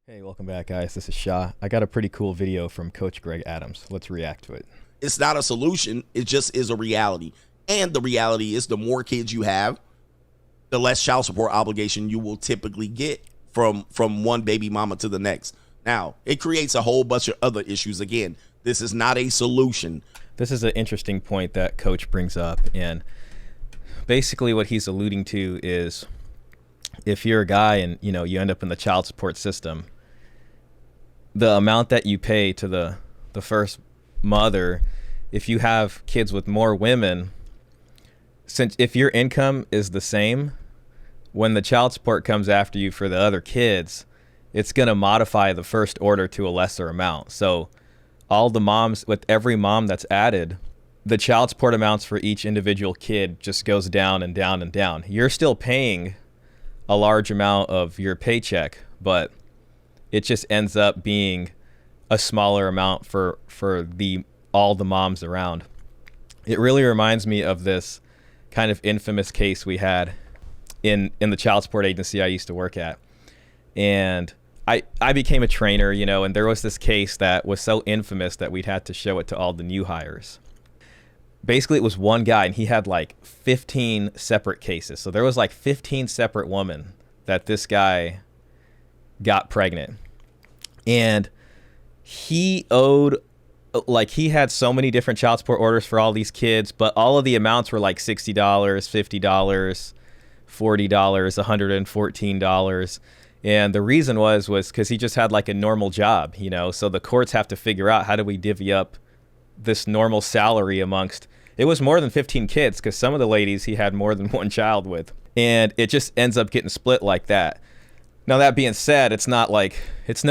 Hey, welcome back, guys. This is Shah. I got a pretty cool video from Coach Greg Adams. Let's react to it. It's not a solution. It just is a reality. And the reality is the more kids you have, the less child support obligation you will typically get from one baby mama to the next. Now, it creates a whole bunch of other issues. Again, this is not a solution. This is an interesting point that Coach brings up. And basically what he's alluding to is if you're a guy and, you end up in the child support system, the amount that you pay to the first mother, if you have kids with more women, since if your income is the same, when the child support comes after you for the other kids, it's going to modify the first order to a lesser amount. So all the moms, with every mom that's added, the child support amounts for each individual kid just goes down and down and down. You're still paying a large amount of your paycheck, but it just ends up being a smaller amount for all the moms around. It really reminds me of this kind of infamous case we had in the child support agency I used to work at. And I became a trainer, and there was this case that was so infamous that we'd had to show it to all the new hires. Basically, it was one guy, and he had like 15 separate cases. So there was like 15 separate women that this guy got pregnant. And he owed, he had so many different child support orders for all these kids, but all of the amounts were like $60, $50, $40, $114. And the reason was because he just had like a normal job, so the courts have to figure out, how do we divvy up this normal salary amongst, it was more than 15 kids, because some of the ladies he had more than one child with, and it just ends up getting split like that. Now, that being said, it's no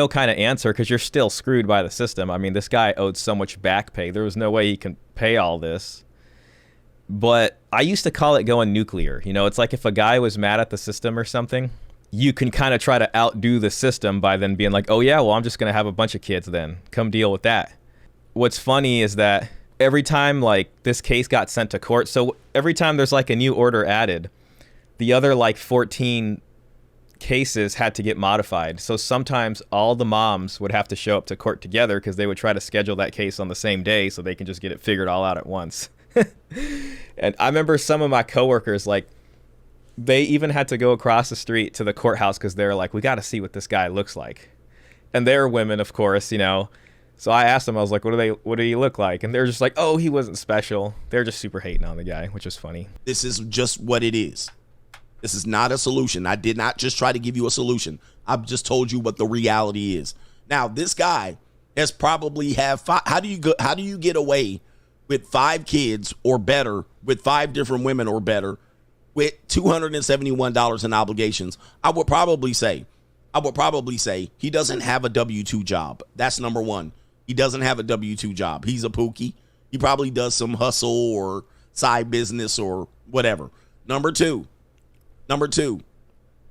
kind of answer, because you're still screwed by the system. I mean, this guy owed so much back pay. There was no way he can pay all this. But I used to call it going nuclear. It's like if a guy was mad at the system or something, you can kind of try to outdo the system by then being like, oh yeah, well, I'm just going to have a bunch of kids then. Come deal with that. What's funny is that every time this case got sent to court, so every time there's a new order added, the other 14 cases had to get modified. So sometimes all the moms would have to show up to court together, because they would try to schedule that case on the same day so they can just get it figured all out at once. And I remember some of my coworkers, they even had to go across the street to the courthouse, because they're like, we got to see what this guy looks like. And they're women, of course, So I asked them, I was like, what do he look like? And they're just like, oh, he wasn't special. They're just super hating on the guy, which is funny. This is just what it is. This is not a solution. I did not just try to give you a solution. I've just told you what the reality is. Now, this guy has probably have five. How do you get away with 5 kids or better, with 5 different women or better, with $271 in obligations? I would probably say he doesn't have a W-2 job. That's number one. He doesn't have a W-2 job. He's a pookie. He probably does some hustle or side business or whatever. Number two,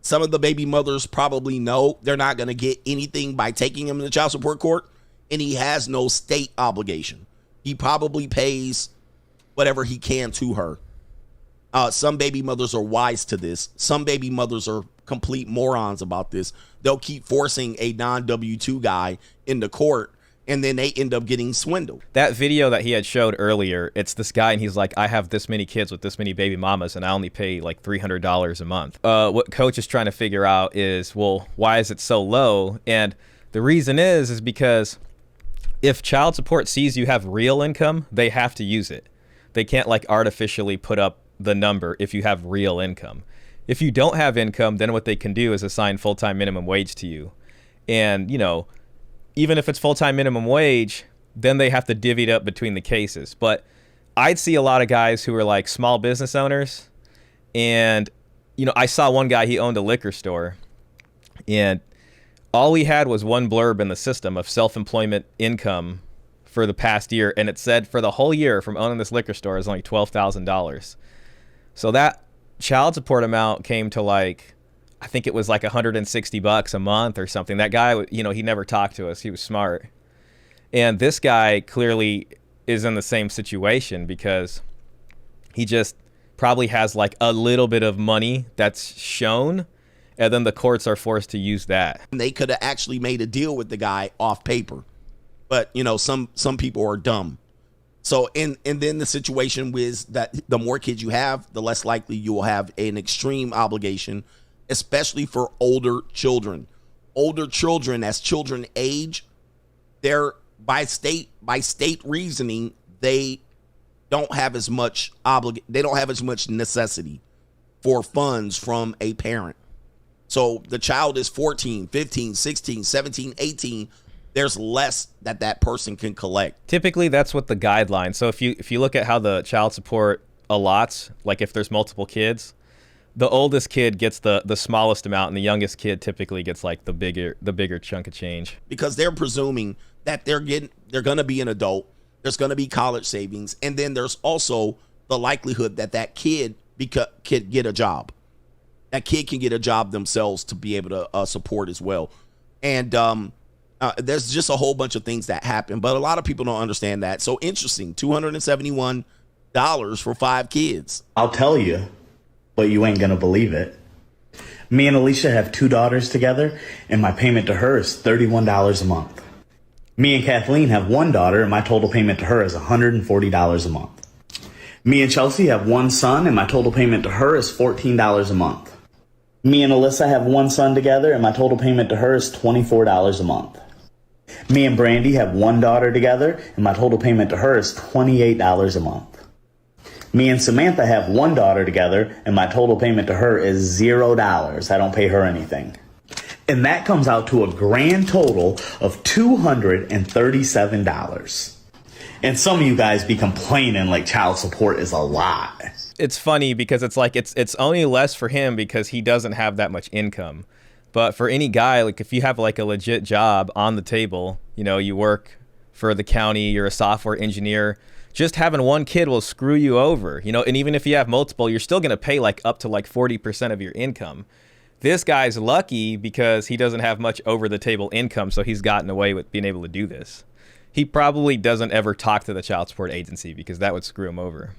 some of the baby mothers probably know they're not going to get anything by taking him to child support court, and he has no state obligation. He probably pays whatever he can to her. Some baby mothers are wise to this. Some baby mothers are complete morons about this. They'll keep forcing a non-W-2 guy into court, and then they end up getting swindled. That video that he had showed earlier, it's this guy, and he's like, I have this many kids with this many baby mamas, and I only pay $300 a month. What Coach is trying to figure out is, well, why is it so low? And the reason is because if child support sees you have real income, they have to use it. They can't artificially put up the number if you have real income. If you don't have income, then what they can do is assign full-time minimum wage to you. And, even if it's full-time minimum wage, then they have to divvy it up between the cases. But I'd see a lot of guys who are small business owners. And, I saw one guy, he owned a liquor store. And all he had was one blurb in the system of self-employment income for the past year. And it said for the whole year from owning this liquor store is only $12,000. So that child support amount came to I think it was $160 a month or something. That guy, he never talked to us. He was smart. And this guy clearly is in the same situation, because he just probably has a little bit of money that's shown, and then the courts are forced to use that. And they could have actually made a deal with the guy off paper. But, some people are dumb. So, and then the situation was that the more kids you have, the less likely you will have an extreme obligation, especially for older children. Older children, as children age, they're by state reasoning, they don't have as much necessity for funds from a parent. So the child is 14, 15, 16, 17, 18. There's less that person can collect. Typically, that's what the guideline. So if you look at how the child support allots, like if there's multiple kids, the oldest kid gets the smallest amount, and the youngest kid typically gets like the bigger chunk of change. Because they're presuming that they're going to be an adult. There's going to be college savings, and then there's also the likelihood that kid can get a job. That kid can get a job themselves to be able to support as well. And there's just a whole bunch of things that happen, but a lot of people don't understand that. So interesting, $271 for 5 kids. I'll tell you, but you ain't gonna believe it. Me and Alicia have 2 daughters together, and my payment to her is $31 a month. Me and Kathleen have 1 daughter, and my total payment to her is $140 a month. Me and Chelsea have 1 son, and my total payment to her is $14 a month. Me and Alyssa have 1 son together, and my total payment to her is $24 a month. Me and Brandy have 1 daughter together, and my total payment to her is $28 a month. Me and Samantha have 1 daughter together, and my total payment to her is $0. I don't pay her anything. And that comes out to a grand total of $237. And some of you guys be complaining like child support is a lot. It's funny because it's like it's only less for him because he doesn't have that much income. But for any guy, like if you have like a legit job on the table, you work for the county, you're a software engineer, just having 1 kid will screw you over, and even if you have multiple, you're still going to pay like up to like 40% of your income. This guy's lucky because he doesn't have much over the table income, so he's gotten away with being able to do this. He probably doesn't ever talk to the child support agency because that would screw him over.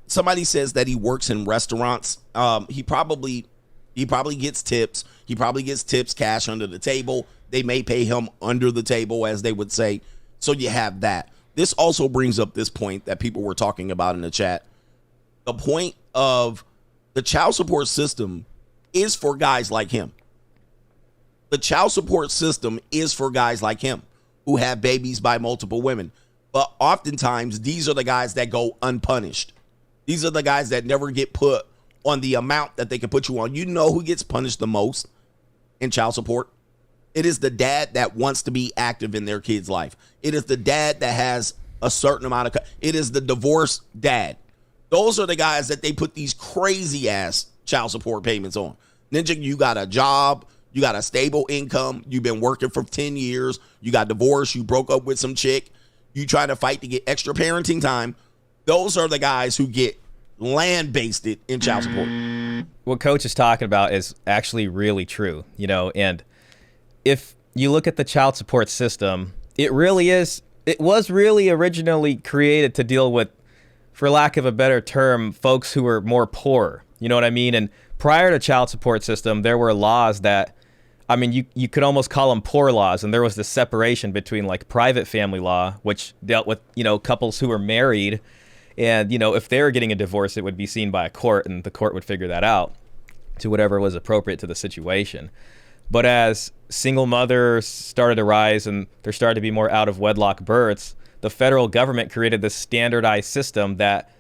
Somebody says that he works in restaurants. He probably gets tips. He probably gets tips cash under the table. They may pay him under the table, as they would say. So you have that. This also brings up this point that people were talking about in the chat. The point of the child support system is for guys like him. The child support system is for guys like him who have babies by multiple women. But oftentimes, these are the guys that go unpunished. These are the guys that never get put on the amount that they can put you on. You know who gets punished the most in child support? It is the dad that wants to be active in their kid's life. It is the dad that has a certain amount of... It is the divorced dad. Those are the guys that they put these crazy-ass child support payments on. Ninja, you got a job. You got a stable income. You've been working for 10 years. You got divorced. You broke up with some chick. You trying to fight to get extra parenting time. Those are the guys who get land-basted in child support. What Coach is talking about is actually really true, and if you look at the child support system, it was really originally created to deal with, for lack of a better term, folks who were more poor. You know what I mean? And prior to child support system, there were laws that, you could almost call them poor laws. And there was this separation between like private family law, which dealt with, couples who were married. And, if they were getting a divorce, it would be seen by a court and the court would figure that out to whatever was appropriate to the situation. But as single mothers started to rise and there started to be more out of wedlock births, the federal government created this standardized system that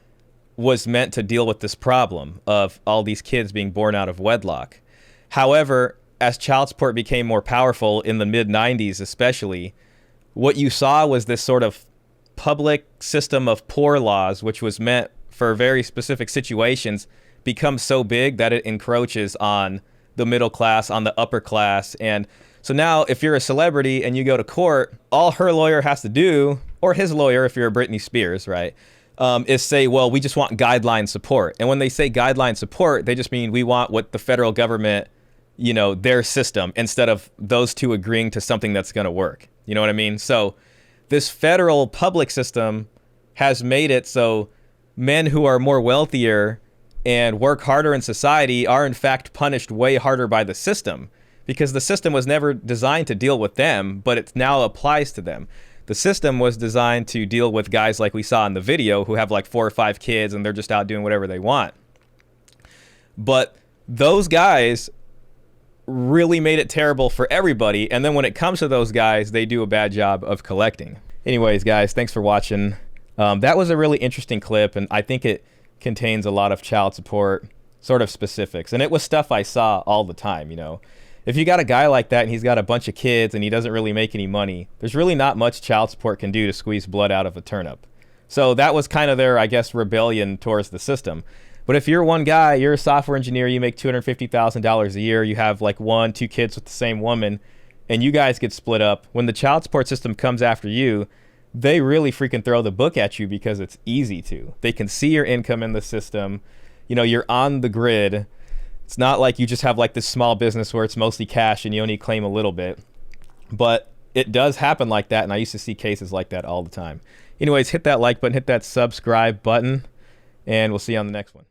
was meant to deal with this problem of all these kids being born out of wedlock. However, as child support became more powerful in the mid-90s especially, what you saw was this sort of public system of poor laws, which was meant for very specific situations, become so big that it encroaches on the middle class, on the upper class. And so now if you're a celebrity and you go to court, all her lawyer has to do, or his lawyer if you're a Britney Spears, right, is say, well, we just want guideline support. And when they say guideline support, they just mean we want what the federal government, their system, instead of those two agreeing to something that's going to work. You know what I mean? So this federal public system has made it so men who are more wealthier and work harder in society are in fact punished way harder by the system, because the system was never designed to deal with them, but it now applies to them. The system was designed to deal with guys like we saw in the video who have like 4 or 5 kids and they're just out doing whatever they want. But those guys really made it terrible for everybody. And then when it comes to those guys, they do a bad job of collecting. Anyways, guys, thanks for watching. That was a really interesting clip, and I think it contains a lot of child support sort of specifics. And it was stuff I saw all the time, you know. If you got a guy like that and he's got a bunch of kids and he doesn't really make any money, there's really not much child support can do to squeeze blood out of a turnip. So that was kind of their, I guess, rebellion towards the system. But if you're one guy, you're a software engineer, you make $250,000 a year, you have like 1, 2 kids with the same woman, and you guys get split up, when the child support system comes after you, they really freaking throw the book at you because it's easy to. They can see your income in the system. You know, you're on the grid. It's not like you just have like this small business where it's mostly cash and you only claim a little bit. But it does happen like that, and I used to see cases like that all the time. Anyways, hit that like button, hit that subscribe button, and we'll see you on the next one.